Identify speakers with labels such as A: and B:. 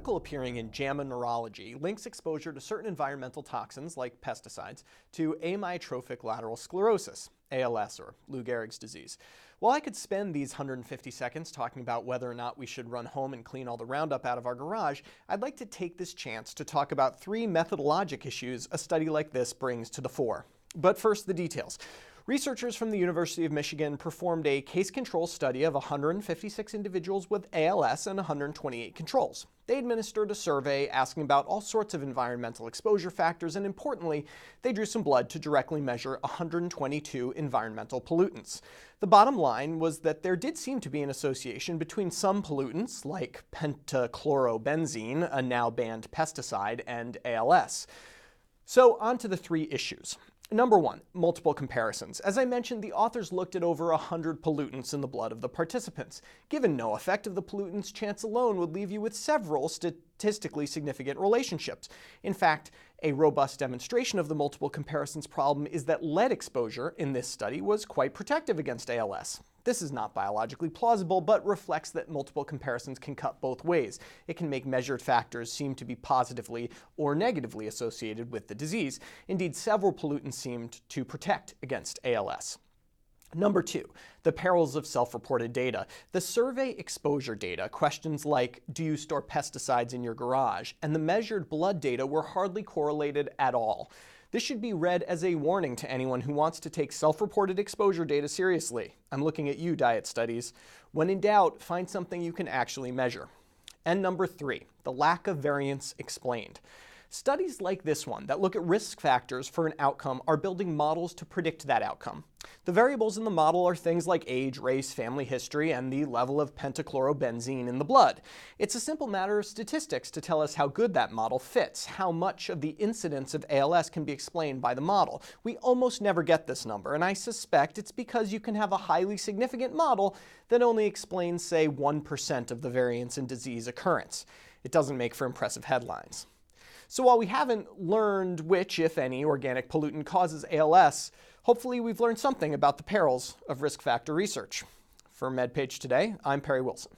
A: article appearing in JAMA Neurology links exposure to certain environmental toxins, like pesticides, to amyotrophic lateral sclerosis, ALS, or Lou Gehrig's disease. While I could spend these 150 seconds talking about whether or not we should run home and clean all the Roundup out of our garage, I'd like to take this chance to talk about 3 methodologic issues a study like this brings to the fore. But first, the details. Researchers from the University of Michigan performed a case control study of 156 individuals with ALS and 128 controls. They administered a survey asking about all sorts of environmental exposure factors, and importantly, they drew some blood to directly measure 122 environmental pollutants. The bottom line was that there did seem to be an association between some pollutants, like pentachlorobenzene, a now banned pesticide, and ALS. So on to the 3 issues. Number 1, multiple comparisons. As I mentioned, the authors looked at over 100 pollutants in the blood of the participants. Given no effect of the pollutants, chance alone would leave you with several statistically significant relationships. In fact, a robust demonstration of the multiple comparisons problem is that lead exposure in this study was quite protective against ALS. This is not biologically plausible, but reflects that multiple comparisons can cut both ways. It can make measured factors seem to be positively or negatively associated with the disease. Indeed, several pollutants seemed to protect against ALS. Number 2, the perils of self-reported data. The survey exposure data, questions like, do you store pesticides in your garage, and the measured blood data were hardly correlated at all. This should be read as a warning to anyone who wants to take self-reported exposure data seriously. I'm looking at you, diet studies. When in doubt, find something you can actually measure. And number 3, the lack of variance explained. Studies like this one that look at risk factors for an outcome are building models to predict that outcome. The variables in the model are things like age, race, family history, and the level of pentachlorobenzene in the blood. It's a simple matter of statistics to tell us how good that model fits, how much of the incidence of ALS can be explained by the model. We almost never get this number, and I suspect it's because you can have a highly significant model that only explains, say, 1% of the variance in disease occurrence. It doesn't make for impressive headlines. So while we haven't learned which, if any, organic pollutant causes ALS, hopefully we've learned something about the perils of risk factor research. For MedPage Today, I'm Perry Wilson.